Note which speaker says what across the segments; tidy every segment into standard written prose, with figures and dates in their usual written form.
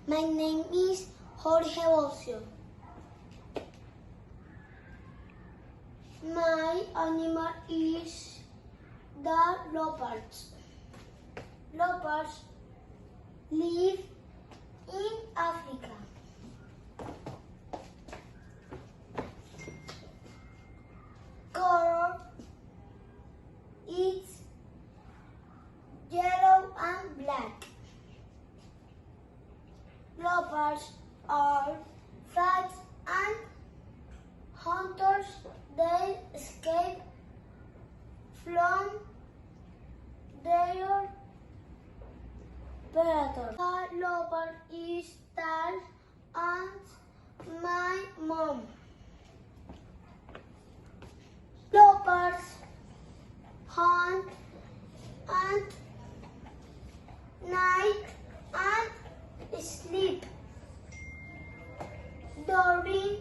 Speaker 1: My name is Jorge Bocio. My animal is the leopards. Leopards live in Africa. Color is yellow and black. Leopards are fast and hunters. They escape from their predators. The leopard is tall and my mom. Leopards hunt at night and sleep during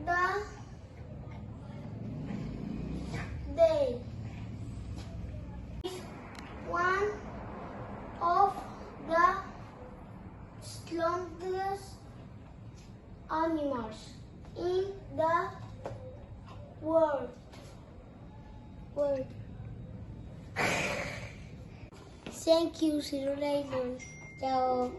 Speaker 1: the day. One of the strongest animals in the world. Thank you. See you later. Ciao.